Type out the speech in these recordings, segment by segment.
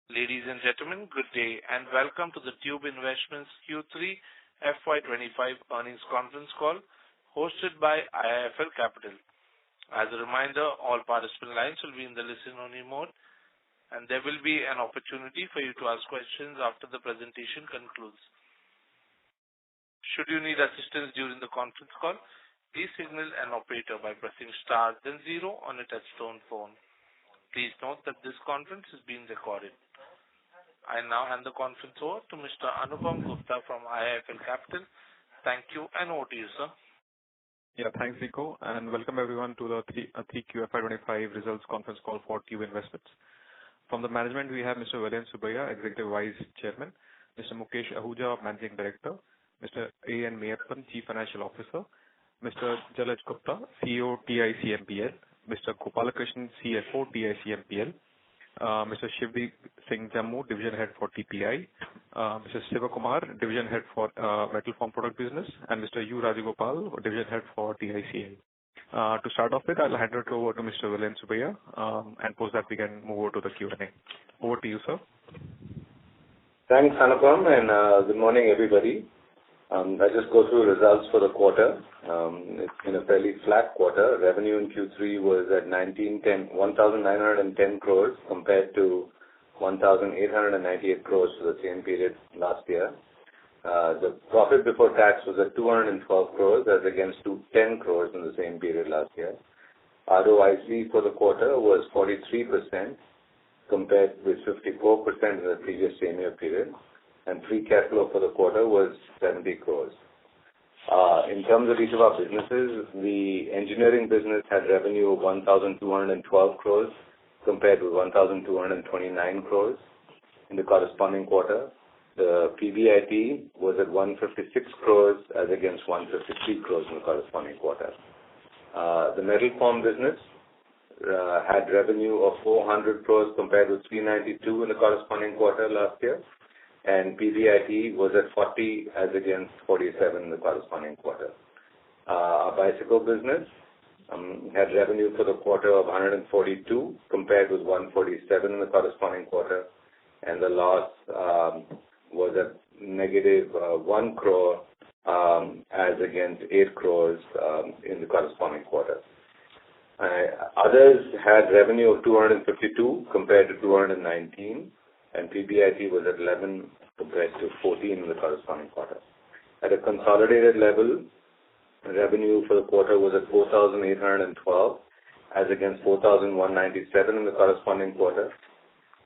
Ladies and gentlemen, good day, and welcome to the Tube Investments Q3 FY25 earnings conference call hosted by IIFL Capital. As a reminder, all participant lines will be in the listen-only mode, and there will be an opportunity for you to ask questions after the presentation concludes. Should you need assistance during the conference call, please signal an operator by pressing star then zero on a touch-tone phone. Please note that this conference is being recorded. I now hand the conference over to Mr. Anupam Gupta from IIFL Capital. Thank you, and over to you, sir. Yeah, thanks, Nico, and welcome everyone to the 3Q FY25 results conference call for Tube Investments. From the management, we have Mr. Vellayan Subbiah, Executive Vice Chairman, Mr. Mukesh Ahuja, Managing Director, Mr. A.N. Meyyappan, Chief Financial Officer, Mr. Jalaj Gupta, CEO, TICMPL, Mr. Gopalakrishnan, CFO, TICMPL, Mr. Shivdeep Singh Jammu, Division Head for TPI, Mr. Sivakumar, Division Head for Metal Form Product Business, and Mr. U. Rajagopal, Division Head for TICL. To start off with, I'll hand it over to Mr. Vellayan Subbiah, and post that we can move over to the Q&A. Over to you, sir. Thanks, Anupam, and good morning, everybody. I'll just go through results for the quarter. It's been a fairly flat quarter. Revenue in Q3 was at 1,910 crores compared to 1,898 crores for the same period last year. The profit before tax was at 212 crores as against 210 crores in the same period last year. ROIC for the quarter was 43% compared with 54% in the previous same year period. And free cash flow for the quarter was 70 crores. In terms of each of our businesses, the engineering business had revenue of 1,212 crores compared with 1,229 crores in the corresponding quarter. The PBIT was at 156 crores as against 153 crores in the corresponding quarter. The metal form business had revenue of 400 crores compared with 392 in the corresponding quarter last year. And PBIT was at 40 as against 47 in the corresponding quarter. Our bicycle business had revenue for the quarter of 142 compared with 147 in the corresponding quarter. And the loss was at negative 1 crore as against 8 crores in the corresponding quarter. Others had revenue of 252 compared to 219. And PBIT was at 11 compared to 14 in the corresponding quarter. At a consolidated level, revenue for the quarter was at 4,812 as against 4,197 in the corresponding quarter.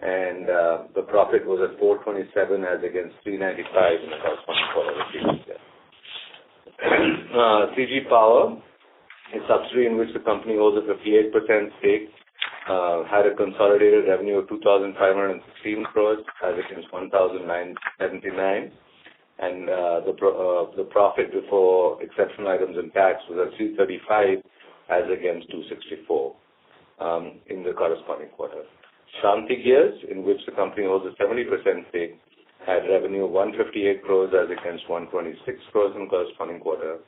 And the profit was at 427 as against 395 in the corresponding quarter of the previous year. CG Power, a subsidiary in which the company holds a 58% stake, had a consolidated revenue of 2,516 crores as against 1,979, and the profit before exceptional items and tax was at 335 as against 264 in the corresponding quarter. Shanti Gears, in which the company holds a 70% stake, had revenue of 158 crores as against 126 crores in the corresponding quarter,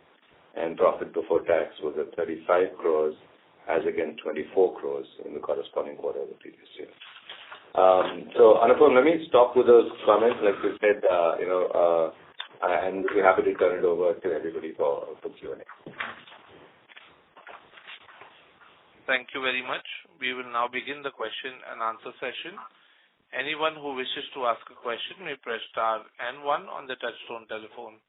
and profit before tax was at 35 crores as against 24 crores in the corresponding quarter of the previous year. So, Anupam, let me stop with those comments, like you said, and we're happy to turn it over to everybody for Q&A. Thank you very much. We will now begin the question and answer session. Anyone who wishes to ask a question may press star and one on the touchtone telephone.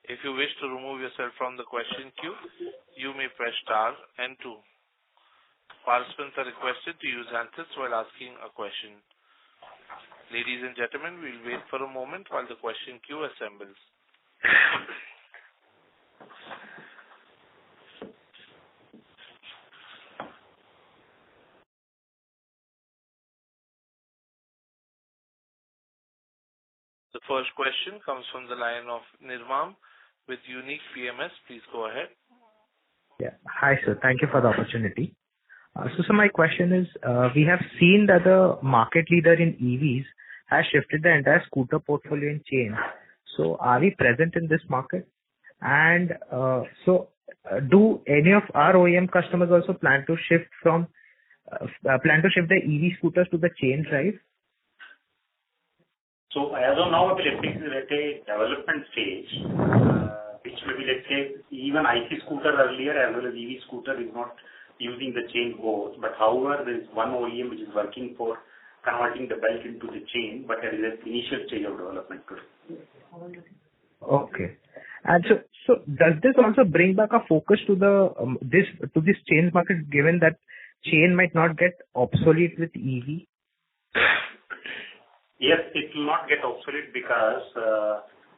If you wish to remove yourself from the question queue, you may press star and two. Participants are requested to use handsets while asking a question. Ladies and gentlemen, we'll wait for a moment while the question queue assembles. The first question comes from the line of Nirmam with Unique PMS. Please go ahead. Yeah. Hi, sir. Thank you for the opportunity. So my question is, we have seen that the market leader in EVs has shifted the entire scooter portfolio in chain. So are we present in this market? And do any of our OEM customers also plan to shift the EV scooters to the chain drive? So as of now, we are at a development stage, which maybe, let's say, even IC scooter earlier as well as EV scooter is not using the chain both. But however, there is one OEM which is working for converting the belt into the chain, but there is an initial stage of development today. Okay. And so does this also bring back a focus to this chain market, given that chain might not get obsolete with EV? Yes, it will not get obsolete because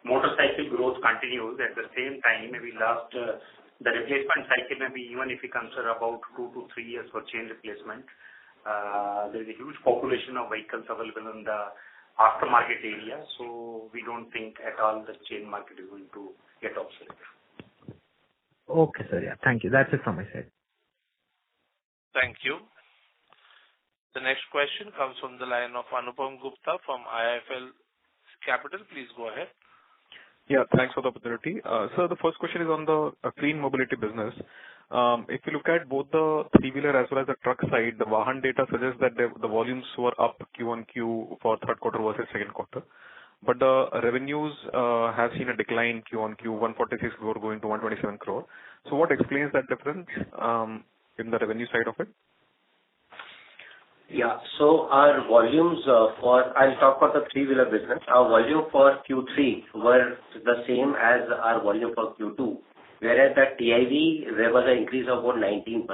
motorcycle growth continues. At the same time, maybe the replacement cycle, maybe even if we consider about 2 to 3 years for chain replacement, there is a huge population of vehicles available in the aftermarket area. So we don't think at all the chain market is going to get obsolete. Okay, sir. Yeah, thank you. That's it from my side. Thank you. The next question comes from the line of Anupam Gupta from IIFL Capital. Please go ahead. Yeah, thanks for the opportunity. Sir, the first question is on the clean mobility business. If you look at both the three-wheeler as well as the truck side, the Vahan data suggests that the volumes were up Q1Q for third quarter versus second quarter. But the revenues have seen a decline Q1Q, 146 crore going to 127 crore. So what explains that difference in the revenue side of it? Yeah. So our volumes I'll talk about the three-wheeler business. Our volume for Q3 were the same as our volume for Q2, whereas at TIV, there was an increase of about 19%.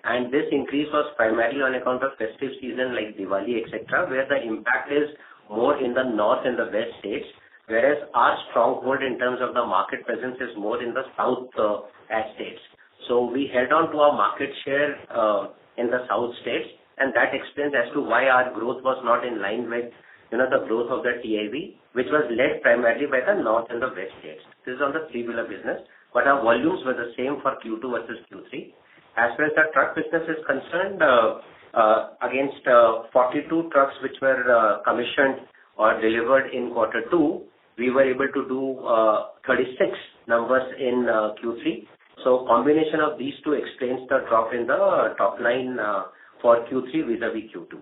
And this increase was primarily on account of festive season like Diwali, etc., where the impact is more in the north and the west states, whereas our stronghold in terms of the market presence is more in the south states. So we held on to our market share in the south states, and that explains as to why our growth was not in line with the growth of the TIV, which was led primarily by the north and the west states. This is on the three-wheeler business, but our volumes were the same for Q2 versus Q3. As far as the truck business is concerned, against 42 trucks which were commissioned or delivered in quarter 2, we were able to do 36 numbers in Q3. So combination of these two explains the drop in the top line for Q3 vis-a-vis Q2.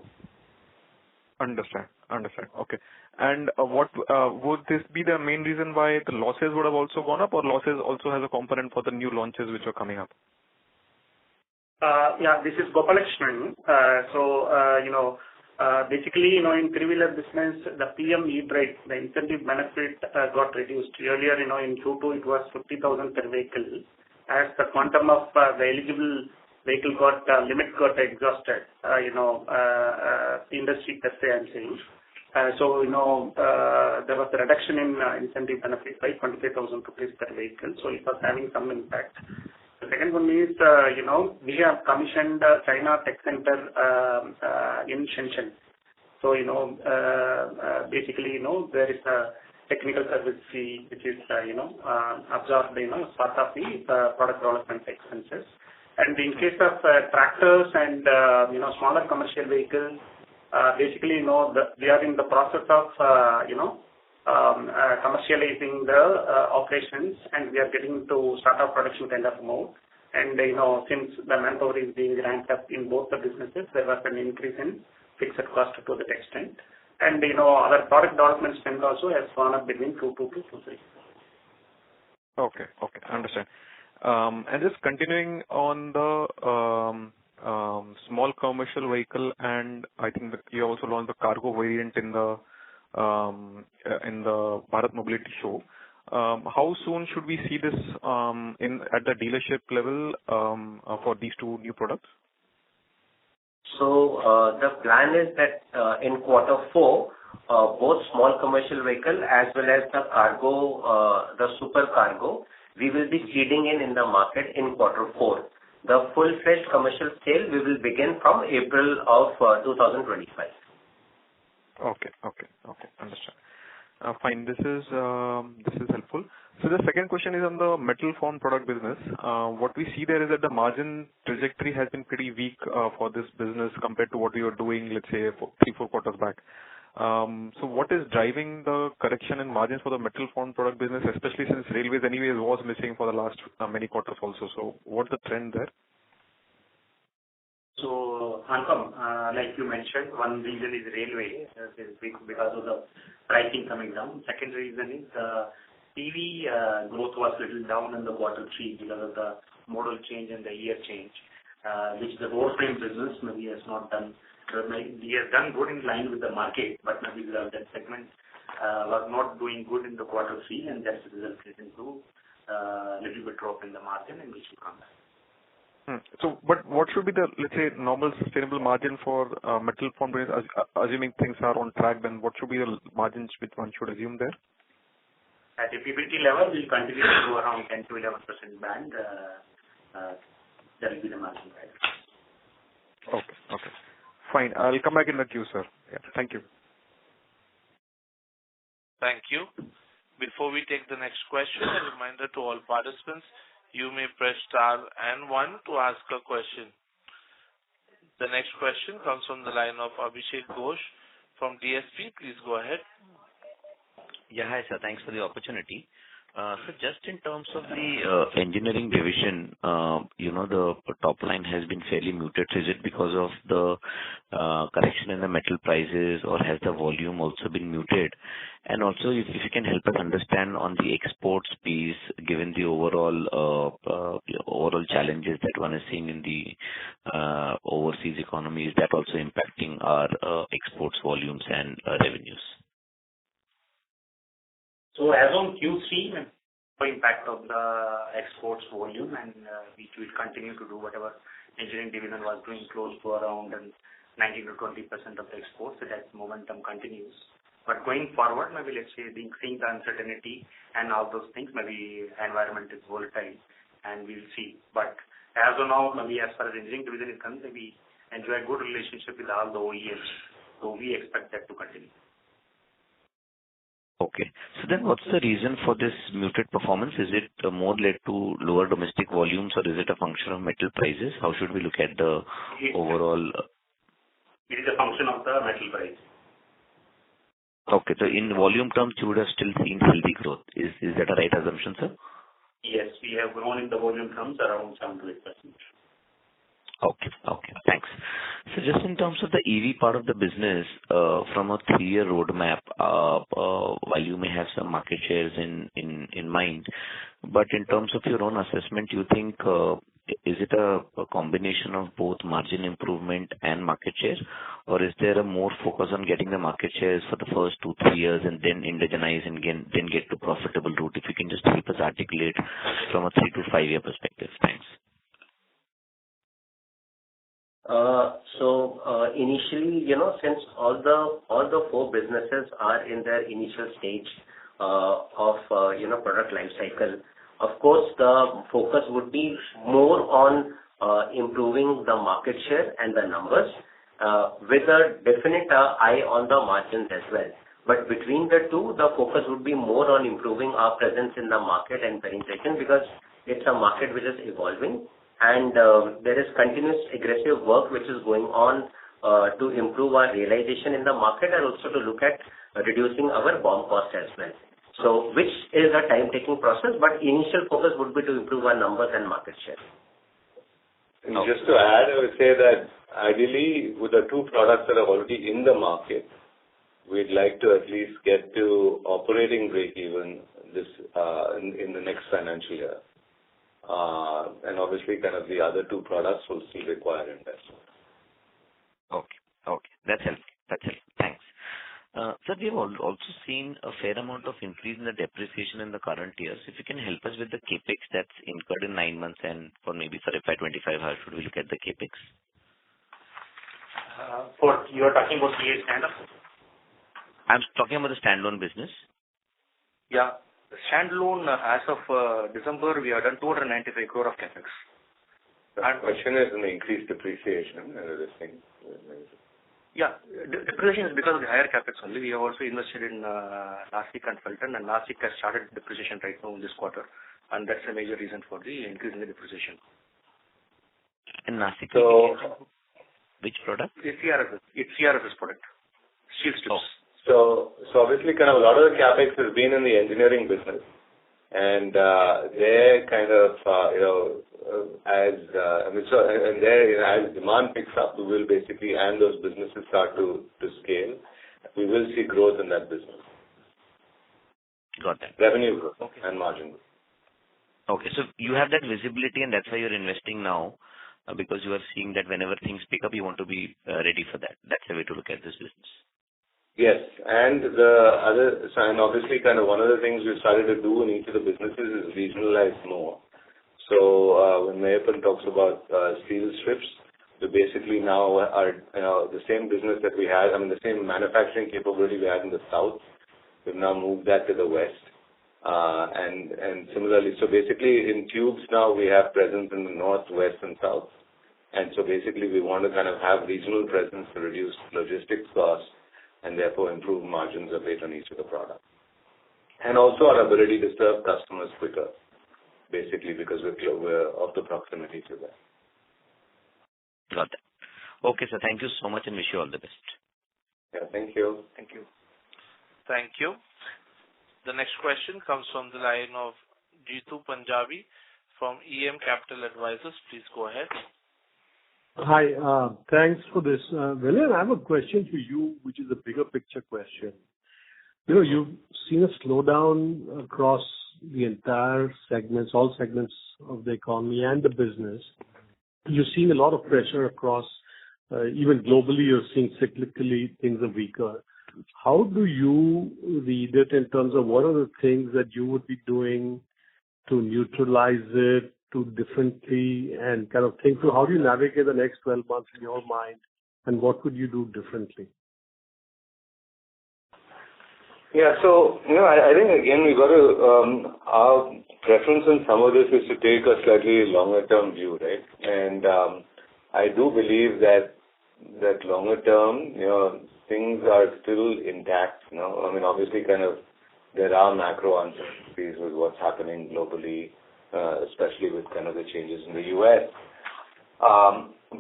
Understand. Okay. And what would this be the main reason why the losses would have also gone up, or losses also has a component for the new launches which are coming up? Yeah, this is Gopalakshman. Basically, in three-wheeler business, the PM E-Drive, the incentive benefit got reduced. Earlier, in Q2, it was 50,000 per vehicle. As the quantum of the eligible vehicle limit got exhausted, industry per se, I'm saying. There was a reduction in incentive benefit by 25,000 rupees per vehicle. So it was having some impact. The second one is, we have commissioned China Tech Center in Shenzhen. So, basically, there is a technical service fee which is, absorbed, part of the product development expenses. And in case of tractors and, smaller commercial vehicles, basically, we are in the process of, commercializing the operations, and we are getting to start up production kind of mode. And, since the manpower is being ramped up in both the businesses, there was an increase in fixed cost to that extent. And, our product development spend also has gone up between Q2 to Q3. Okay, understand. And just continuing on the small commercial vehicle, and I think that you also launched the cargo variant in the Bharat Mobility Show. How soon should we see this at the dealership level for these two new products? So the plan is that in quarter 4, both small commercial vehicle as well as the cargo, the super cargo, we will be seeding in the market in quarter 4. The full-fledged commercial sale we will begin from April of 2025. Okay, understand. Fine, this is helpful. So the second question is on the metal form product business. What we see there is that the margin trajectory has been pretty weak for this business compared to what we were doing, let's say, 3-4 quarters back. So what is driving the correction in margins for the metal form product business, especially since railways anyways was missing for the last many quarters also? So what's the trend there? So So, Anupam, like you mentioned, one reason is railway, because of the pricing coming down. Second reason is TV growth was little down in the quarter 3 because of the model change and the year change, which the road frame business maybe has not done. He has done good in line with the market, but maybe that segment was not doing good in the quarter 3, and that's resulted into little bit drop in the margin, and which will come back. So, but what should be the, let's say, normal sustainable margin for metal form business? Assuming things are on track, then what should be the margins which one should assume there? At a PBT level, we'll continue to go around 10 to 11% band. That will be the margin, right? Okay. Fine. I'll come back in the queue, sir. Yeah. Thank you. Thank you. Before we take the next question, a reminder to all participants, you may press star and 1 to ask a question. The next question comes from the line of Abhishek Ghosh from DSP. Please go ahead. Yeah, hi, sir. Thanks for the opportunity. So just in terms of the engineering division, the top line has been fairly muted. Is it because of the correction in the metal prices, or has the volume also been muted? And also, if you can help us understand on the exports piece, given the overall challenges that one is seeing in the overseas economy, is that also impacting our exports volumes and revenues? So as on Q3, the impact of the exports volume, and which will continue to do whatever engineering division was doing, close to around 19 to 20% of the exports. So that momentum continues. But going forward, maybe let's say seeing the uncertainty and all those things, maybe environment is volatile, and we'll see. But as of now, maybe as far as engineering division is concerned, we enjoy a good relationship with all the OEMs. So we expect that to continue. Okay. So then what's the reason for this muted performance? Is it more led to lower domestic volumes, or is it a function of metal prices? How should we look at the overall? It is a function of the metal price. Okay. So in volume terms, you would have still seen healthy growth. Is that a right assumption, sir? Yes, we have grown in the volume terms around 7 to 8%. Okay. Thanks. So just in terms of the EV part of the business, from a 3-year roadmap, while you may have some market shares in mind, but in terms of your own assessment, you think, is it a combination of both margin improvement and market share, or is there a more focus on getting the market shares for the first 2-3 years and then indigenize and then get to profitable route? If you can just help us articulate from a 3 to 5 year perspective. Thanks. Initially, since all the 4 businesses are in their initial stage of product life cycle, of course, the focus would be more on improving the market share and the numbers, with a definite eye on the margins as well. But between the two, the focus would be more on improving our presence in the market and penetration, because it's a market which is evolving. And there is continuous aggressive work which is going on to improve our realization in the market, and also to look at reducing our BOM cost as well. So, which is a time-taking process, but initial focus would be to improve our numbers and market share. And just to add, I would say that ideally, with the 2 products that are already in the market, we'd like to at least get to operating break-even in the next financial year. And obviously, kind of the other 2 products will still require investment. Okay. That's helpful. Thanks. Sir, we have also seen a fair amount of increase in the depreciation in the current year. So if you can help us with the capex that's incurred in 9 months, and for maybe for FY25, how should we look at the capex? You are talking about the standalone? I'm talking about the standalone business. Yeah. Standalone, as of December, we have done 295 crore of capex. The question is in the increased depreciation and other things. Yeah, depreciation is because of the higher capex only. We have also invested in Nashik and Felton, and Nashik has started depreciation right now in this quarter, and that's a major reason for the increase in the depreciation. And Nashik, which product? It's CRSS product, steel strips. So obviously, kind of a lot of the capex has been in the engineering business. And they're kind of, as demand picks up, we will basically, and those businesses start to scale, we will see growth in that business. Got that. Revenue growth and margin growth. Okay, so you have that visibility, and that's why you're investing now, because you are seeing that whenever things pick up, you want to be ready for that. That's the way to look at this business. Yes, and obviously kind of one of the things we've started to do in each of the businesses is regionalize more. So when Mayappan talks about steel strips, we basically now are, the same business that we had, the same manufacturing capability we had in the south, we've now moved that to the west. And similarly, so basically in tubes now we have presence in the north, west and south. And so basically we want to kind of have regional presence to reduce logistics costs and therefore improve margins a bit on each of the products. And also our ability to serve customers quicker, basically because we're of the proximity to them. Got that. Okay, sir. Thank you so much and wish you all the best. Yeah, thank you. Thank you. Thank you. The next question comes from the line of Jeetu Punjabi from EM Capital Advisors. Please go ahead. Hi, thanks for this. Vellayan, I have a question for you, which is a bigger picture question. You've seen a slowdown across the entire segments, all segments of the economy and the business. You're seeing a lot of pressure across, even globally, you're seeing cyclically things are weaker. How do you read it in terms of what are the things that you would be doing to neutralize it, to differently, and kind of think through how do you navigate the next 12 months in your mind, and what would you do differently? Yeah, so, I think again we got to, our preference in some of this is to take a slightly longer term view, right? And I do believe that longer term, things are still intact, obviously kind of there are macro uncertainties with what's happening globally, especially with kind of the changes in the US.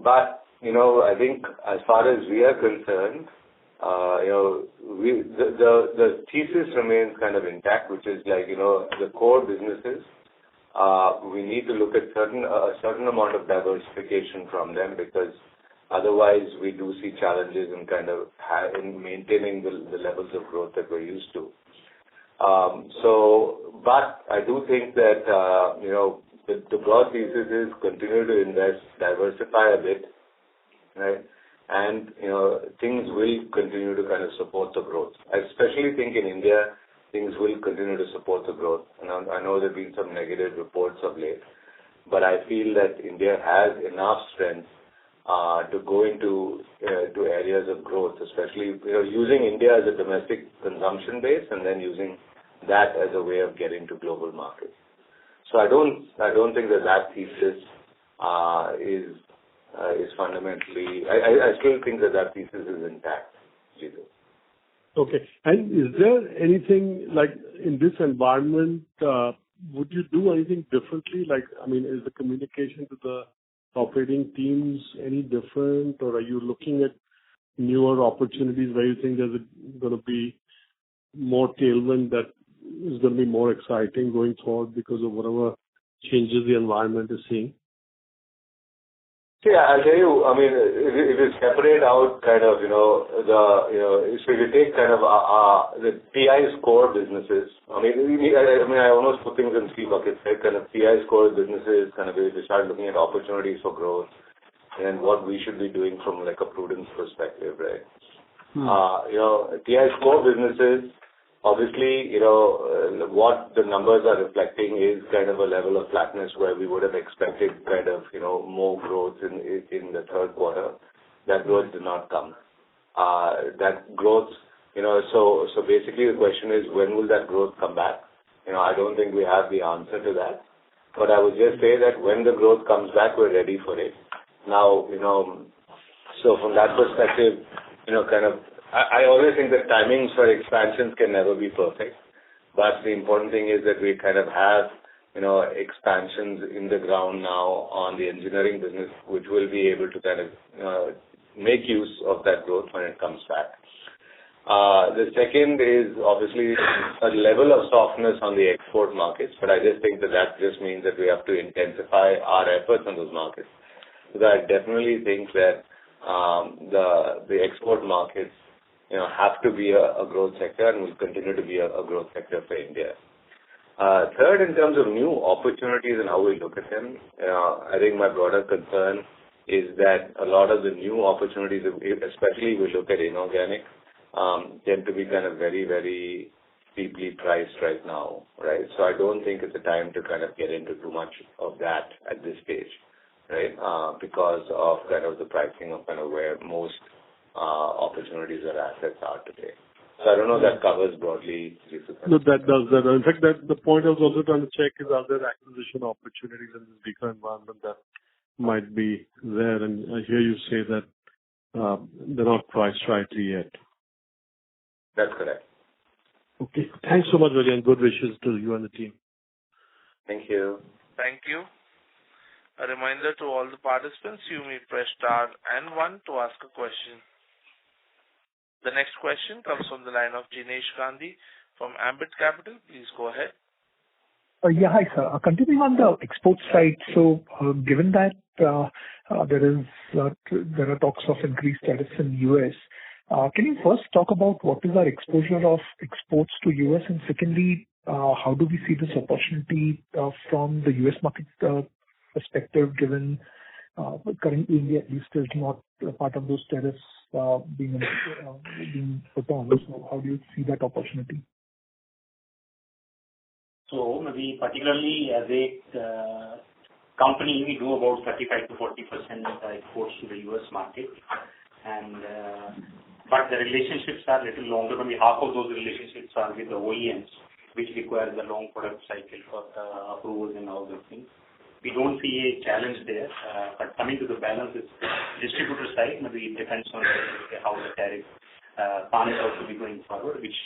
But, I think as far as we are concerned, the thesis remains kind of intact, which is like, the core businesses, we need to look at a certain amount of diversification from them because otherwise we do see challenges in kind of in maintaining the levels of growth that we're used to. But I do think that, the broad thesis is continue to invest, diversify a bit, right? And, things will continue to kind of support the growth. I especially think in India, things will continue to support the growth. And I know there have been some negative reports of late, but I feel that India has enough strength to go into areas of growth, especially using India as a domestic consumption base and then using that as a way of getting to global markets. So I don't think that thesis is fundamentally. I still think that thesis is intact. Okay, and is there anything like in this environment? Would you do anything differently? Like, is the communication to the operating teams any different, or are you looking at newer opportunities where you think there's going to be more tailwind that is going to be more exciting going forward because of whatever changes the environment is seeing? Yeah, I'll tell you, if you separate out kind of, so if you take kind of the PI's core businesses, I almost put things in three buckets, right? Kind of PI's core businesses, kind of we start looking at opportunities for growth and what we should be doing from like a prudence perspective, right? PI's core businesses, obviously, what the numbers are reflecting is kind of a level of flatness where we would have expected kind of, more growth in the third quarter. That growth did not come. That growth, so basically the question is when will that growth come back? I don't think we have the answer to that. But I would just say that when the growth comes back, we're ready for it. Now, so from that perspective, kind of, I always think that timings for expansions can never be perfect, but the important thing is that we kind of have, expansions in the ground now on the engineering business, which will be able to kind of make use of that growth when it comes back. The second is obviously a level of softness on the export markets, but I just think that just means that we have to intensify our efforts on those markets. So I definitely think that the export markets, have to be a growth sector and will continue to be a growth sector for India. Third, in terms of new opportunities and how we look at them, I think my broader concern is that a lot of the new opportunities, especially if we look at inorganic, tend to be kind of very, very steeply priced right now, right? So I don't think it's a time to kind of get into too much of that at this stage, right? Because of kind of the pricing of kind of where most opportunities or assets are today. So I don't know if that covers broadly. No, that does that. In fact, the point I was also trying to check is, are there acquisition opportunities in this weaker environment that might be there? And I hear you say that they're not priced rightly yet. That's correct. Okay. Thanks so much, William. Good wishes to you and the team. Thank you. Thank you. A reminder to all the participants, you may press star and 1 to ask a question. The next question comes from the line of Jinesh Gandhi from Ambit Capital. Please go ahead. Hi, sir. Continuing on the export side, so given that there are talks of increased tariffs in US, can you first talk about what is our exposure of exports to US, and secondly, how do we see this opportunity from the US market perspective, given currently India at least is not part of those tariffs being put on. So how do you see that opportunity? So maybe particularly as a company, we do about 35 to 40% exports to the US market, and but the relationships are a little longer. Maybe half of those relationships are with the OEMs, which requires a long product cycle for the approvals and all those things. We don't see a challenge there, but coming to the balance is distributor side, maybe it depends on how the tariff pans out to be going forward, which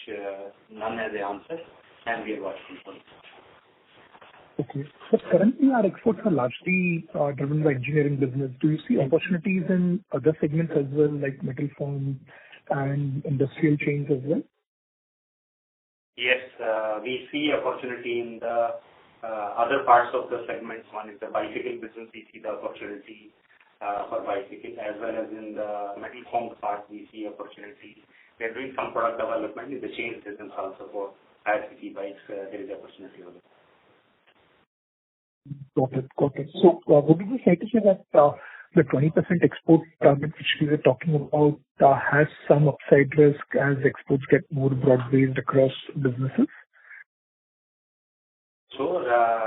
none has the answer, and we are watching for it. Okay. So currently our exports are largely driven by engineering business. Do you see opportunities in other segments as well, like metal form and industrial chains as well? Yes, we see opportunity in the other parts of the segments. One is the bicycle business. We see the opportunity for bicycle, as well as in the metal formed part, we see opportunity. We are doing some product development in the chain business also for higher city bikes. There is opportunity over there. Got it. So would it be fair to say that the 20% export target which we were talking about has some upside risk as exports get more broad-based across businesses? So,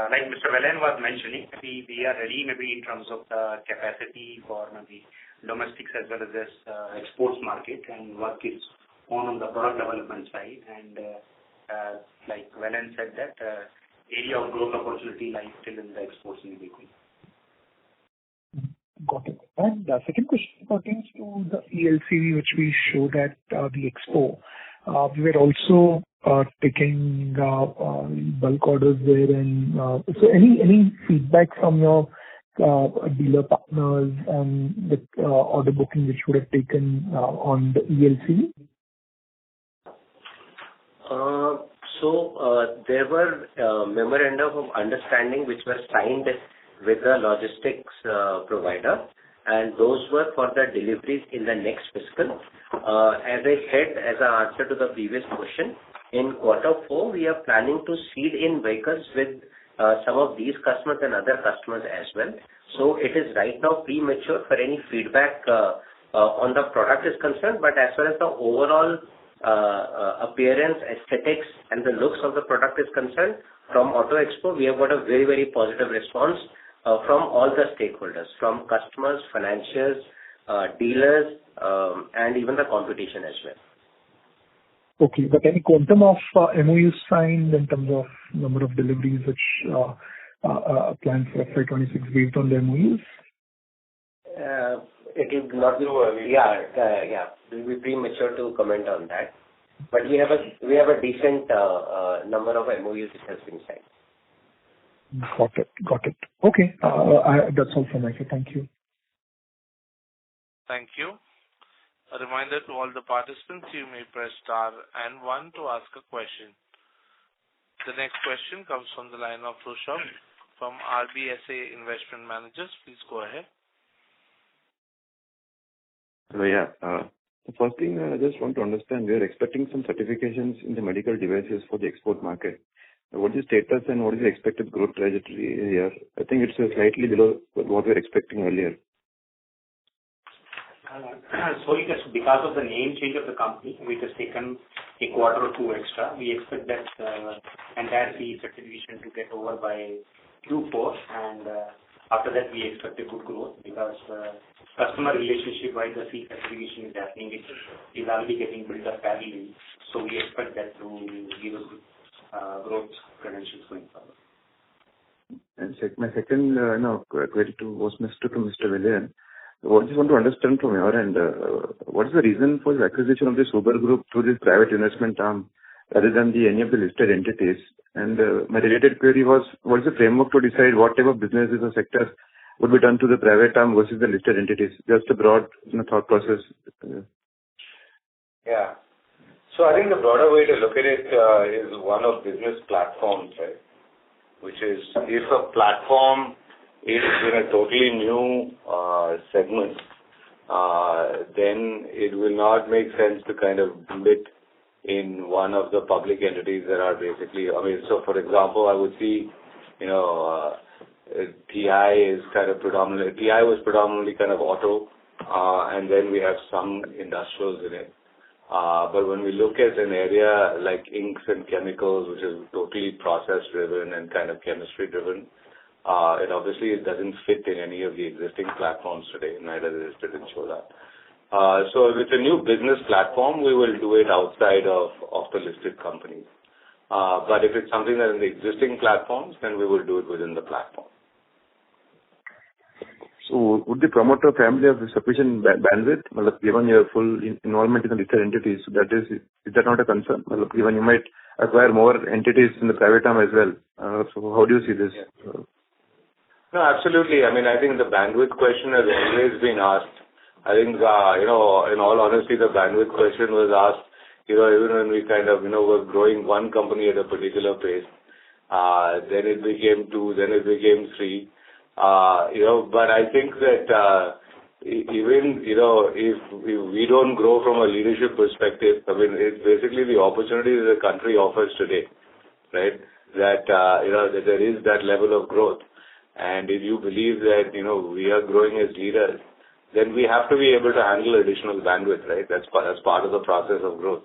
like Mr. Vellayan was mentioning, we are ready maybe in terms of the capacity for maybe domestics as well as this exports market, and work is on the product development side. And like Vellayan said, that area of growth opportunity lies still in the exports in the vehicle. Got it. And the second question pertains to the ELCV, which we showed at the expo. We were also taking bulk orders there, and so any feedback from your dealer partners on the order booking which would have taken on the ELCV? So there were memorandum of understanding which were signed with the logistics provider, and those were for the deliveries in the next fiscal. As I said, as an answer to the previous question, in Q4, we are planning to seed in vehicles with some of these customers and other customers as well. So it is right now premature for any feedback on the product is concerned, but as far as the overall appearance, aesthetics, and the looks of the product is concerned, from Auto Expo, we have got a very, very positive response from all the stakeholders, from customers, financiers, dealers, and even the competition as well. Okay, but any quantum of MOUs signed in terms of number of deliveries which planned for FY26 based on the MOUs? It will not be. It will be premature to comment on that. But we have a decent number of MOUs which has been signed. Got it. Okay, that's all from my side. Thank you. Thank you. A reminder to all the participants, you may press star and one to ask a question. The next question comes from the line of Rushabh from RBSA Investment Managers. Please go ahead. The first thing I just want to understand, we are expecting some certifications in the medical devices for the export market. What is the status and what is the expected growth trajectory here? I think it's slightly below what we were expecting earlier. So it is because of the name change of the company, which has taken a quarter or two extra. We expect that entire CE certification to get over by Q4, and after that we expect a good growth because customer relationship while the CE certification is happening, it is already getting built up parallelly. So we expect that to give us good growth credentials going forward. And my second query was to Mr. William. I just want to understand from your end, what is the reason for the acquisition of this Uber Group through this private investment arm rather than any of the listed entities? And my related query was, what is the framework to decide what type of businesses or sectors would be done to the private arm versus the listed entities? Just a broad thought process. Yeah. So I think the broader way to look at it is one of business platforms, right? Which is, if a platform is in a totally new segment, then it will not make sense to kind of do it in one of the public entities that are basically, so for example, I would see, TI is kind of TI was predominantly kind of auto, and then we have some industrials in it. But when we look at an area like inks and chemicals, which is totally process driven and kind of chemistry driven, it doesn't fit in any of the existing platforms today, neither is it in Chola. So if it's a new business platform, we will do it outside of the listed companies. But if it's something that is in the existing platforms, then we will do it within the platform. So would the promoter family have sufficient bandwidth, given your full involvement in the listed entities? So is that not a concern? Given you might acquire more entities in the private arm as well. So how do you see this? Yeah. No, absolutely. I think the bandwidth question has always been asked. I think, in all honesty, the bandwidth question was asked, even when we kind of, were growing one company at a particular pace. Then it became 2, then it became 3. But I think that even, if we don't grow from a leadership perspective, it's basically the opportunity that the country offers today, right? That, that there is that level of growth. And if you believe that, we are growing as leaders, then we have to be able to handle additional bandwidth, right? That's part of the process of growth.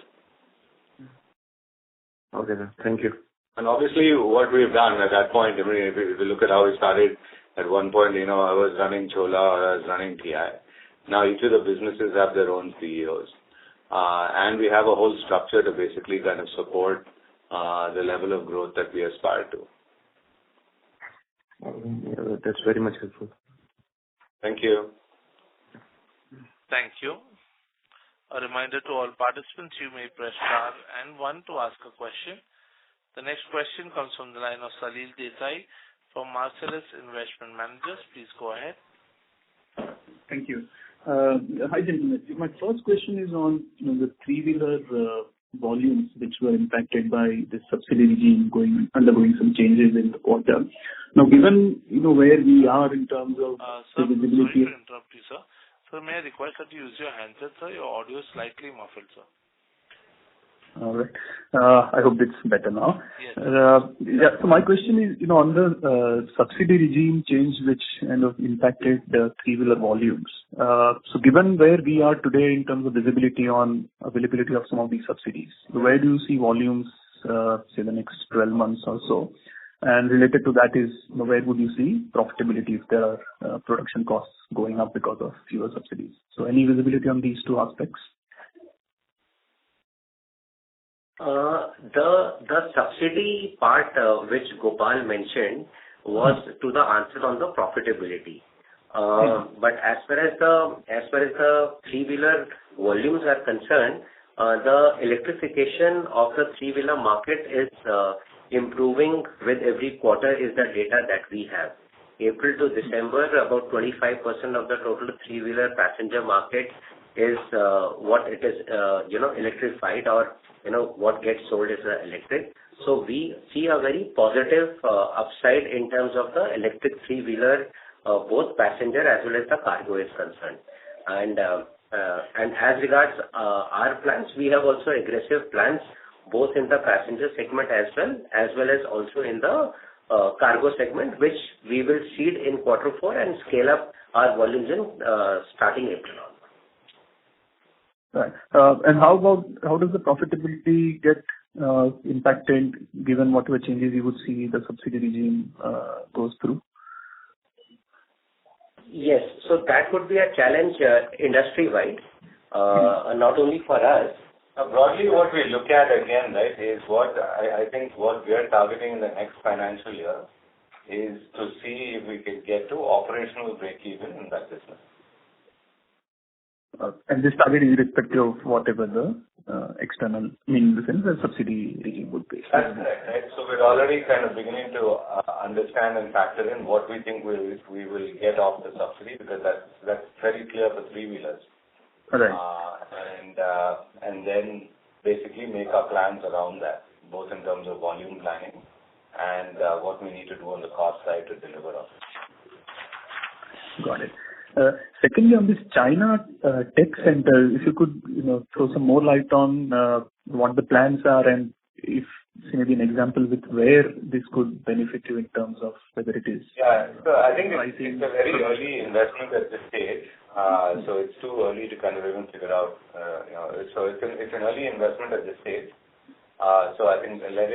Okay, sir. Thank you. And obviously, what we've done at that point, if you look at how we started, at one point, I was running Chola or I was running TI. Now each of the businesses have their own CEOs. And we have a whole structure to basically kind of support the level of growth that we aspire to. That's very much helpful. Thank you. Thank you. A reminder to all participants, you may press star and one to ask a question. The next question comes from the line of Salil Desai from Marcellus Investment Managers. Please go ahead. Thank you. Hi, gentlemen. My first question is on the three-wheeler volumes which were impacted by the subsidy regime undergoing some changes in the quarter. Now, given where we are in terms of sir, visibility. Sorry to interrupt you, sir. Sir, may I request that you use your handset, sir? Your audio is slightly muffled, sir. All right. I hope it's better now. Yes. So my question is, on the subsidy regime change which kind of impacted the three-wheeler volumes. So given where we are today in terms of visibility on availability of some of these subsidies, where do you see volumes, say the next 12 months or so? And related to that is, where would you see profitability if there are production costs going up because of fewer subsidies? So any visibility on these two aspects? The subsidy part which Gopal mentioned was to the answer on the profitability. But as far as the three-wheeler volumes are concerned, the electrification of the three-wheeler market is improving with every quarter is the data that we have. April to December, about 25% of the total three-wheeler passenger market is what it is, electrified or, what gets sold is electric. So we see a very positive upside in terms of the electric three-wheeler, both passenger as well as the cargo is concerned. And as regards our plans, we have also aggressive plans both in the passenger segment as well as also in the cargo segment, which we will seed in Q4 and scale up our volumes in starting April on. Right. And how does the profitability get impacted given whatever changes you would see the subsidy regime goes through? Yes. So that would be a challenge industry-wide, not only for us. Broadly, what we look at again, right, is what I think what we are targeting in the next financial year is to see if we can get to operational break-even in that business. And this target is irrespective of whatever the external, in the sense the subsidy regime would be. That's correct, right? So we're already kind of beginning to understand and factor in what we think we will get off the subsidy, because that's very clear for three-wheelers. Right. And then basically make our plans around that, both in terms of volume planning and what we need to do on the cost side to deliver on it. Got it. Secondly, on this China tech center, if you could, throw some more light on what the plans are, and if maybe an example with where this could benefit you in terms of whether it is. Yeah. So I think it's a very early investment at this stage. So it's too early to kind of even figure out, so it's an early investment at this stage. So I think let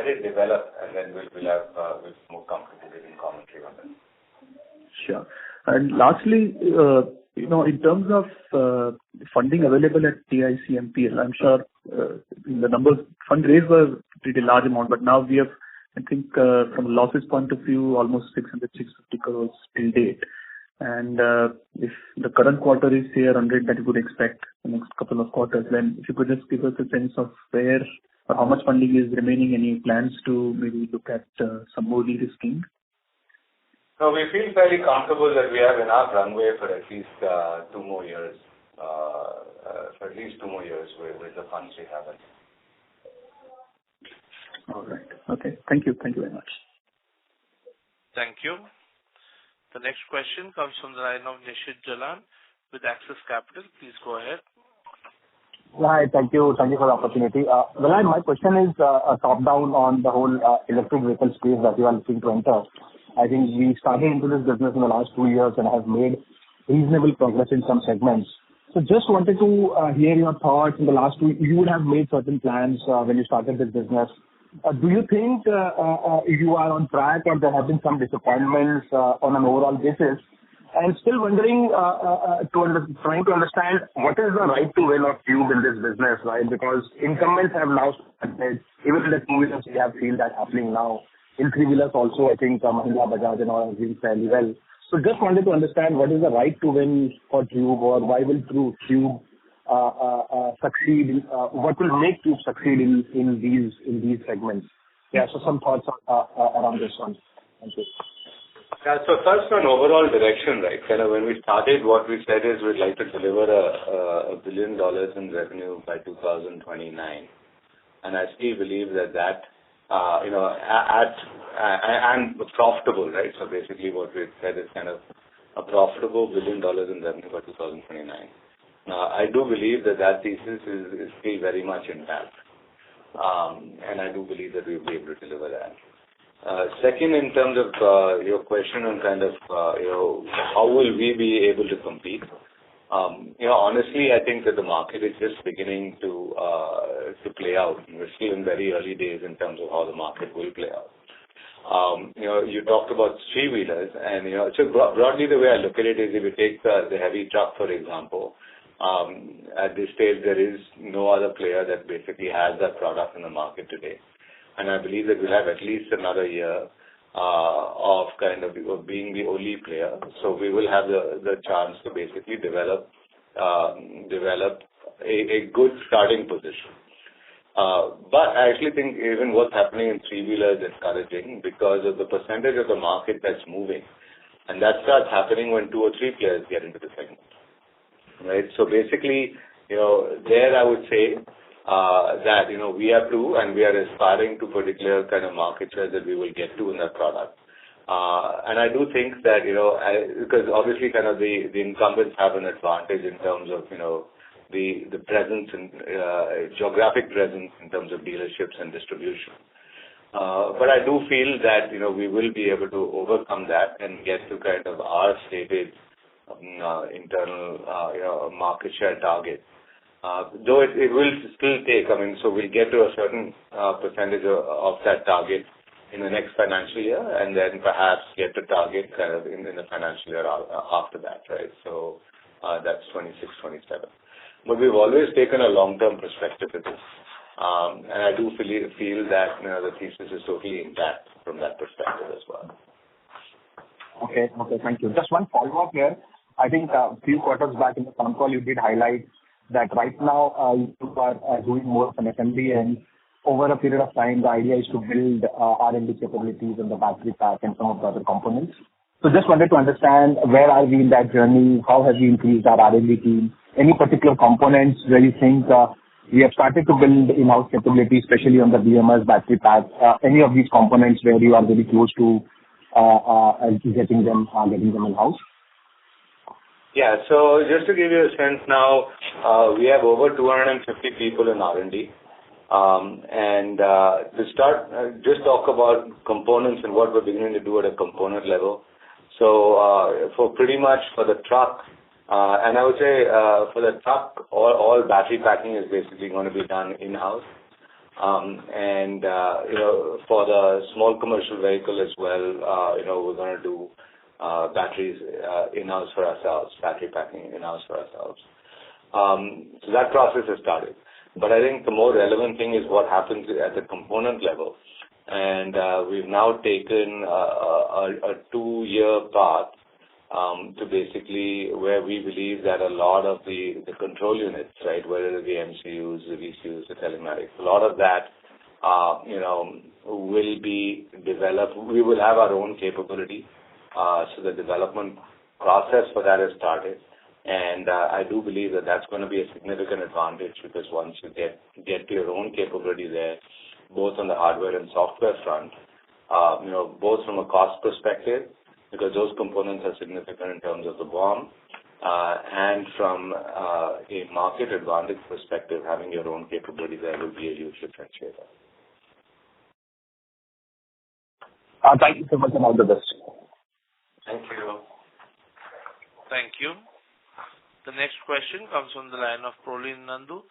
it develop, and then we'll have more comfortable giving commentary on that. Sure. And lastly, in terms of funding available at TICMPL, I'm sure the numbers fundraised were pretty large amount, but now we have, I think, from a losses point of view, almost 650 crores till date. And if the current quarter is say 100 that you would expect the next couple of quarters, then if you could just give us a sense of where or how much funding is remaining, any plans to maybe look at some more de-risking? So we feel fairly comfortable that we have enough runway for at least 2 more years. With the funds we have. All right. Okay. Thank you. Thank you very much. Thank you. The next question comes from the line of Nishit Jalan with Axis Capital. Please go ahead. Hi. Thank you. Thank you for the opportunity. My question is top-down on the whole electric vehicle space that you are looking to enter. I think we started into this business in the last 2 years and have made reasonable progress in some segments. So just wanted to hear your thoughts. In the last 2, you would have made certain plans when you started this business. Do you think you are on track, or there have been some disappointments on an overall basis? And still wondering, trying to understand what is the right to win of Tube in this business, right? Because incumbents have now started, even in the two-wheelers, we have seen that happening now. In three-wheelers also, I think Mahindra, Bajaj and all are doing fairly well. So just wanted to understand what is the right to win for Tube, or why will Tube succeed? What will make Tube succeed in these segments? Yeah, so some thoughts around this one. Thank you. Yeah, so first on overall direction, right? Kind of when we started, what we said is we'd like to deliver $1 billion in revenue by 2029, and I still believe that and profitable, right? So basically what we said is kind of a profitable $1 billion in revenue by 2029. I do believe that thesis is still very much intact. And I do believe that we'll be able to deliver that. Second, in terms of your question on kind of, how will we be able to compete? Honestly, I think that the market is just beginning to play out. We're still in very early days in terms of how the market will play out. You talked about three-wheelers, and so broadly the way I look at it is, if you take the heavy truck, for example, at this stage there is no other player that basically has that product in the market today, and I believe that we'll have at least another year of kind of being the only player. So we will have the chance to basically develop a good starting position. But I actually think even what's happening in three-wheelers is encouraging, because of the percentage of the market that's moving, and that starts happening when 2 or 3 players get into the segment. right? So basically, there I would say that, we have to, and we are aspiring to particular kind of market share that we will get to in that product. And I do think that, because obviously kind of the incumbents have an advantage in terms of, the presence and geographic presence in terms of dealerships and distribution. But I do feel that, we will be able to overcome that and get to kind of our stated internal, market share target. Though it will still take, so we'll get to a certain percentage of that target in the next financial year, and then perhaps get to target kind of in the financial year after that, right? So that's 26, 27. But we've always taken a long-term perspective to this. And I do feel that the thesis is totally intact from that perspective as well. Okay, thank you. Just one follow-up here. I think a few quarters back in the ConCall, you did highlight that right now you are doing more of an assembly, and over a period of time, the idea is to build R&D capabilities in the battery pack and some of the other components. So just wanted to understand, where are we in that journey? How have we increased our R&D team? Any particular components where you think we have started to build in-house capabilities, especially on the BMS battery pack? Any of these components where you are very close to getting them in-house? Yeah, so just to give you a sense now, we have over 250 people in R&D. And to start, just talk about components and what we're beginning to do at a component level. So for pretty much for the truck, and I would say for the truck, all battery packing is basically going to be done in-house. And, for the small commercial vehicle as well, we're going to do batteries in-house for ourselves, battery packing in-house for ourselves. So that process has started. But I think the more relevant thing is what happens at the component level. And we've now taken a 2-year path to basically where we believe that a lot of the control units, right, whether it be MCUs, the VCUs, the telematics, a lot of that, will be developed. We will have our own capability. So the development process for that has started. And I do believe that that's going to be a significant advantage, because once you get to your own capability there, both on the hardware and software front, both from a cost perspective, because those components are significant in terms of the BOM, and from a market advantage perspective, having your own capability there will be a huge differentiator. Thank you so much, and all the best. Thank you. Thank you. The next question comes from the line of Prolin Nandu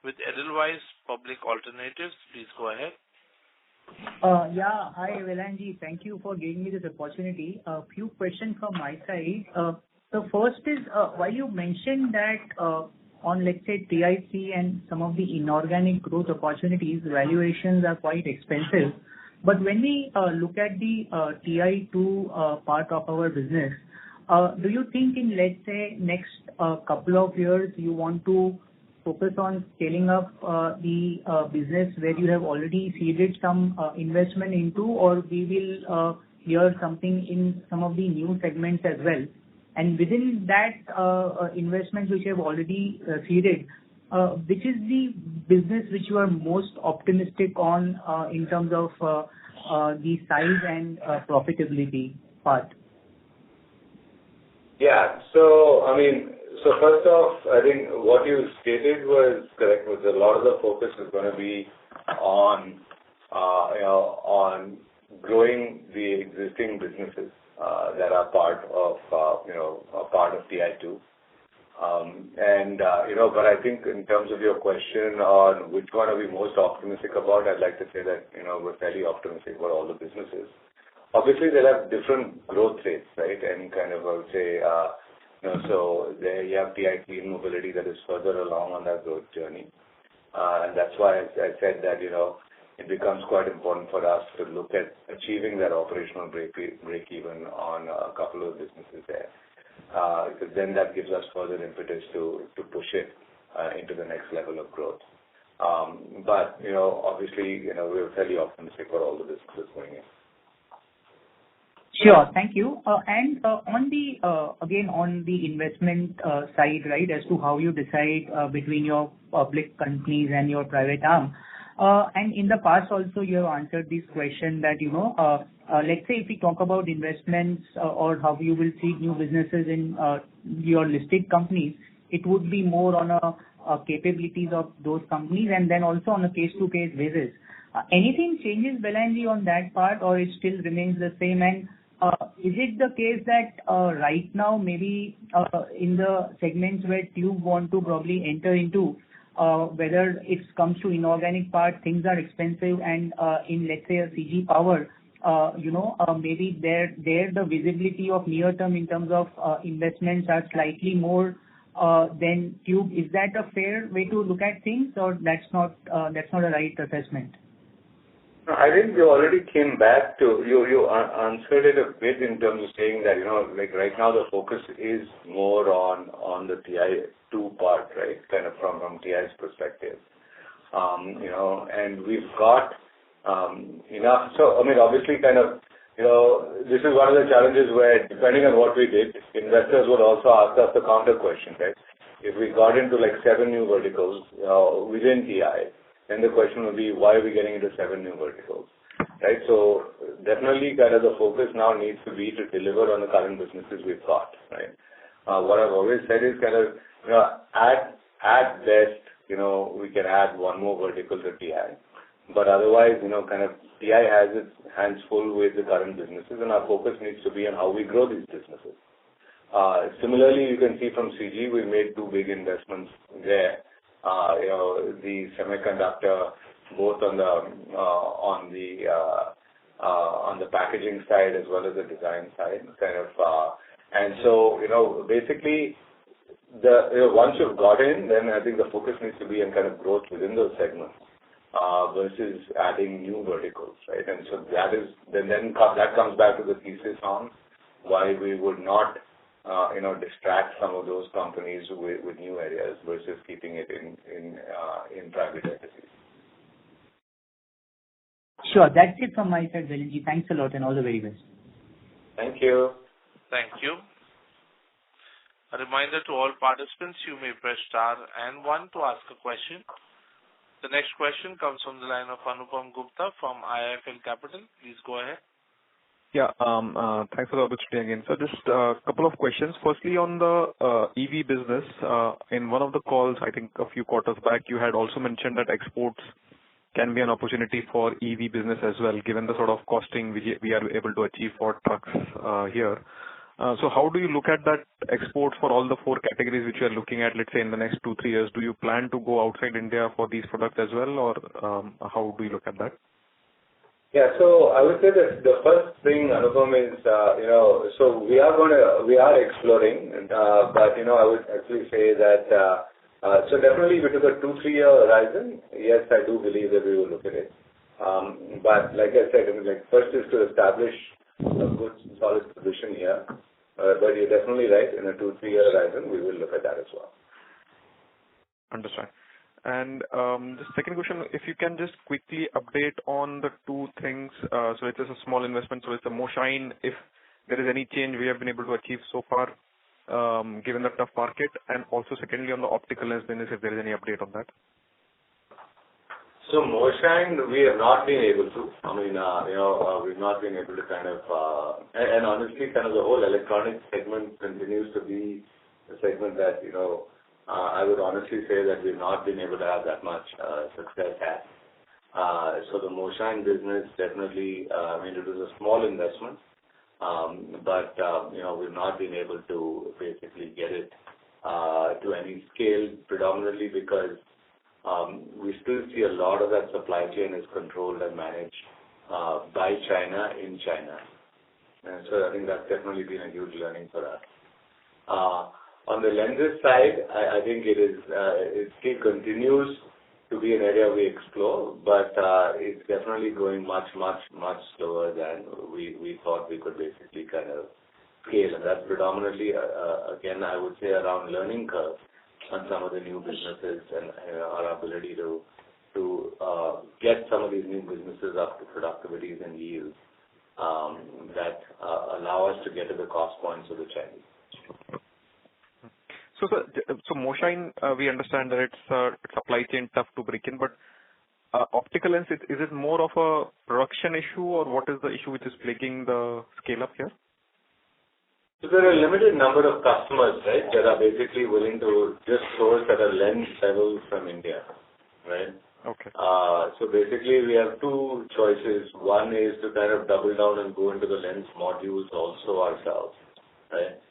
with Edelweiss Public Alternatives. Please go ahead. Hi, Velanji. Thank you for giving me this opportunity. A few questions from my side. The first is, while you mentioned that on, let's say, TIC and some of the inorganic growth opportunities, valuations are quite expensive. But when we look at the TI2 part of our business, do you think in, let's say, next couple of years, you want to focus on scaling up the business where you have already seeded some investment into, or we will hear something in some of the new segments as well? And within that investments which you have already seeded, which is the business which you are most optimistic on in terms of the size and profitability part? Yeah. So first off, I think what you stated was correct. Was a lot of the focus is going to be on growing the existing businesses that are part of TI2. But I think in terms of your question on which one are we most optimistic about, I'd like to say that, we're fairly optimistic about all the businesses. Obviously, they'll have different growth rates, right? And kind of, I would say, so there you have TI Clean Mobility that is further along on that growth journey. And that's why I said that, it becomes quite important for us to look at achieving that operational break even on a couple of businesses there. Because then that gives us further impetus to push it into the next level of growth. But, obviously, we're fairly optimistic for all the businesses going in. Sure. Thank you. And on the investment side, right, as to how you decide between your public companies and your private arm. And in the past also, you have answered this question that, let's say if we talk about investments or how you will see new businesses in your listed companies, it would be more on a capabilities of those companies and then also on a case-to-case basis. Anything changes, Vellayan, on that part, or it still remains the same? And is it the case that right now, maybe in the segments where Tube want to probably enter into, whether it comes to inorganic part, things are expensive, and in, let's say, a CG Power, maybe there the visibility of near term in terms of investments are slightly more than Tube. Is that a fair way to look at things, or that's not a right assessment? No, I think you already came back to you answered it a bit in terms of saying that, like right now the focus is more on the TI2 part, right? Kind of from TI's perspective. And we've got enough. So, I mean, obviously kind of, this is one of the challenges where depending on what we did, investors would also ask us the counter question, right? If we got into like 7 new verticals within TI, then the question would be, why are we getting into 7 new verticals, right? So definitely kind of the focus now needs to be to deliver on the current businesses we've got, right? What I've always said is kind of, at best, we can add 1 more vertical to TI. But otherwise, kind of TI has its hands full with the current businesses, and our focus needs to be on how we grow these businesses. Similarly, you can see from CG, we made 2 big investments there. The semiconductor, both on the packaging side as well as the design side, kind of, and so basically, once you've got in, then I think the focus needs to be on kind of growth within those segments versus adding new verticals, right? And so that comes back to the thesis on why we would not distract some of those companies with new areas versus keeping it in private entities. Sure. That's it from my side, Vellayan. Thanks a lot and all the very best. Thank you. Thank you. A reminder to all participants, you may press star and 1 to ask a question. The next question comes from the line of Anupam Gupta from IIFL Capital. Please go ahead. Yeah, thanks for the opportunity again. So just a couple of questions. Firstly, on the EV business, in one of the calls, I think a few quarters back, you had also mentioned that exports can be an opportunity for EV business as well, given the sort of costing we are able to achieve for trucks here. So how do you look at that exports for all the 4 categories which you are looking at, let's say in the next 2-3 years? Do you plan to go outside India for these products as well, or how do you look at that? Yeah, so I would say that the first thing, Anupam, is, so we are exploring, but, I would actually say that, so definitely if it is a 2-3 year horizon, yes, I do believe that we will look at it. But like I said, first is to establish a good, solid position here. But you're definitely right, in a 2-3 year horizon, we will look at that as well. Understand. And the second question, if you can just quickly update on the 2 things. So it is a small investment, so it's a Moshine. If there is any change we have been able to achieve so far, given the tough market, and also secondly on the optical lens business, if there is any update on that. So Moshine, we have not been able to. I mean, we've not been able to kind of, and honestly, kind of the whole electronic segment continues to be a segment that, I would honestly say that we've not been able to have that much success at. So the Moshine business definitely, it was a small investment, but, we've not been able to basically get it to any scale, predominantly because we still see a lot of that supply chain is controlled and managed by China in China. And so I think that's definitely been a huge learning for us. On the lenses side, I think it still continues to be an area we explore, but it's definitely going much, much, much slower than we thought we could basically kind of scale. And that's predominantly, again, I would say around learning curve on some of the new businesses and our ability to get some of these new businesses up to productivities and yields that allow us to get to the cost points of the Chinese. So Moshine, we understand that it's supply chain tough to break in, but optical lens, is it more of a production issue, or what is the issue which is plaguing the scale up here? So there are a limited number of customers, right, that are basically willing to just source at a lens level from India, right? Okay. So basically, we have two choices. One is to kind of double down and go into the lens modules also ourselves, right?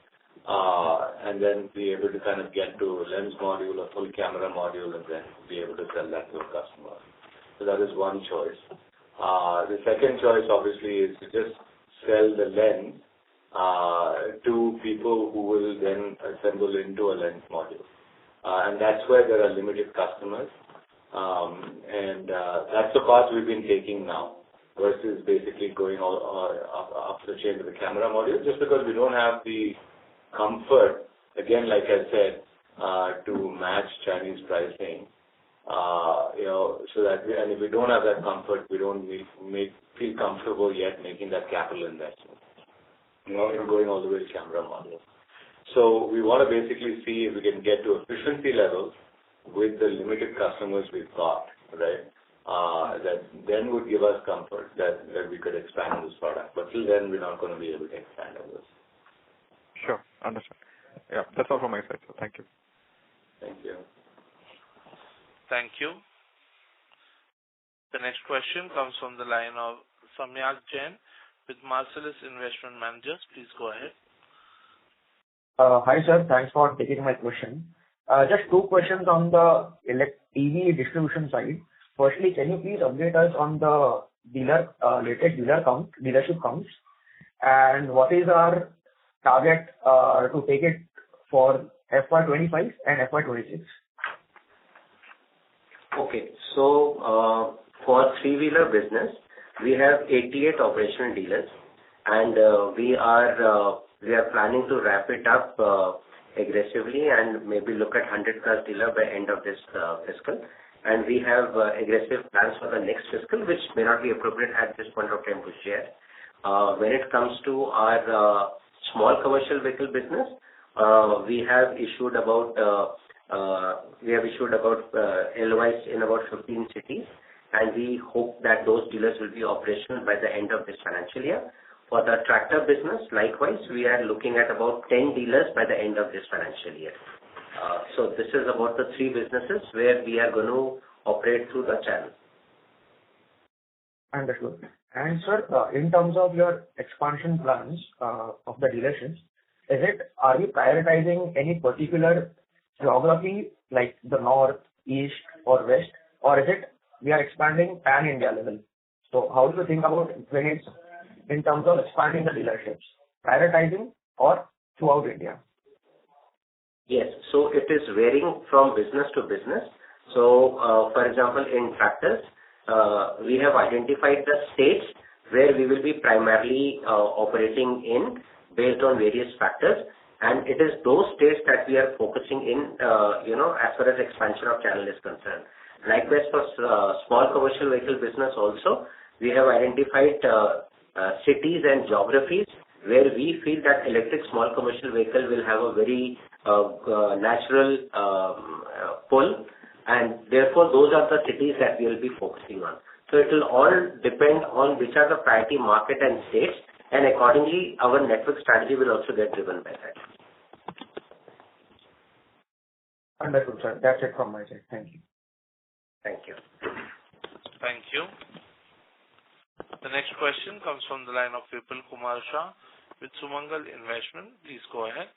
And then be able to kind of get to a lens module, a full camera module, and then be able to sell that to a customer. So that is one choice. The second choice, obviously, is to just sell the lens to people who will then assemble into a lens module. And that's where there are limited customers. And that's the path we've been taking now versus basically going all up the chain to the camera module, just because we don't have the comfort, again, like I said, to match Chinese pricing, so that and if we don't have that comfort, we don't feel comfortable yet making that capital investment, in going all the way to camera module. So we want to basically see if we can get to efficiency levels with the limited customers we've got, right? That then would give us comfort that we could expand this product. But till then, we're not going to be able to expand on this. Sure, understand. Yeah, that's all from my side. So thank you. Thank you. Thank you. The next question comes from the line of Samyak Jain with Marcellus Investment Managers. Please go ahead. Hi, sir. Thanks for taking my question. Just two questions on the EV distribution side. Firstly, can you please update us on the latest dealership counts, and what is our target to take it for FY25 and FY26? Okay. So, for three-wheeler business, we have 88 operational dealers, and we are planning to wrap it up aggressively and maybe look at 100+ dealer by end of this fiscal. And we have aggressive plans for the next fiscal, which may not be appropriate at this point of time to share. When it comes to our small commercial vehicle business, we have issued about LOIs in about 15 cities, and we hope that those dealers will be operational by the end of this financial year. For the tractor business, likewise, we are looking at about 10 dealers by the end of this financial year. So this is about the three businesses where we are going to operate through the channel. Understood. And sir, in terms of your expansion plans of the dealerships, are we prioritizing any particular geography like the north, east, or west, or is it we are expanding pan-India level? So how do you think about when it's in terms of expanding the dealerships, prioritizing or throughout India? Yes. So it is varying from business to business. So, for example, in tractors, we have identified the states where we will be primarily operating in based on various factors, and it is those states that we are focusing in, as far as expansion of channel is concerned. Likewise, for small commercial vehicle business also, we have identified cities and geographies where we feel that electric small commercial vehicle will have a very natural pull, and therefore those are the cities that we will be focusing on. So it will all depend on which are the priority market and states, and accordingly our network strategy will also get driven by that. Understood, sir. That's it from my side. Thank you. Thank you. Thank you. The next question comes from the line of Vipul Kumar Shah with Sumangal Investment. Please go ahead.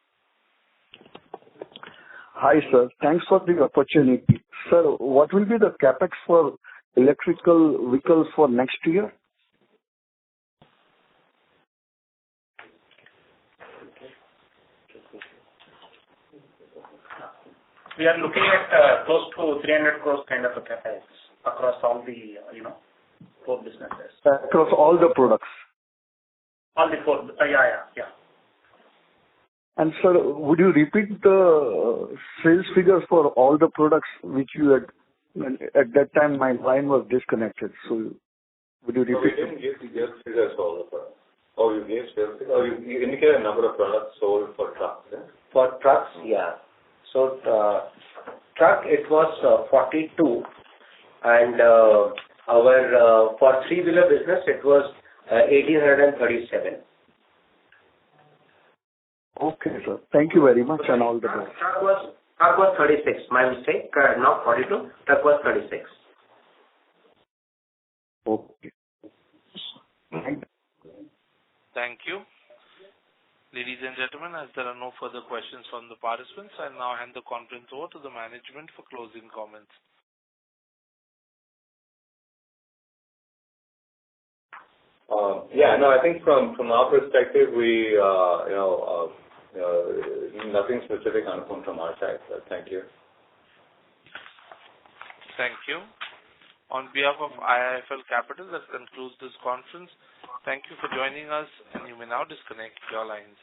Hi, sir. Thanks for the opportunity. Sir, what will be the capex for electrical vehicles for next year? We are looking at close to 300 crores kind of a capex across all the, four businesses. Across all the products? All the four. Yeah. And sir, would you repeat the sales figures for all the products which you had, at that time my line was disconnected, so Would you No, we repeat? didn't give the sales figures for all the products. Oh, you gave sales figures? Oh, you indicated a number of products sold for trucks, yeah? For trucks, yeah. So, truck, it was 42, and our for three-wheeler business, it was 1,837. Okay, sir. Thank you very much, and all the best. Truck was 36. My mistake, not 42. Truck was 36. Okay. Thank you. Ladies and gentlemen, as there are no further questions from the participants, I now hand the conference over to the management for closing comments. I think from our perspective, we, nothing specific from our side. So thank you. Thank you. On behalf of IIFL Capital, that concludes this conference. Thank you for joining us, and you may now disconnect your lines.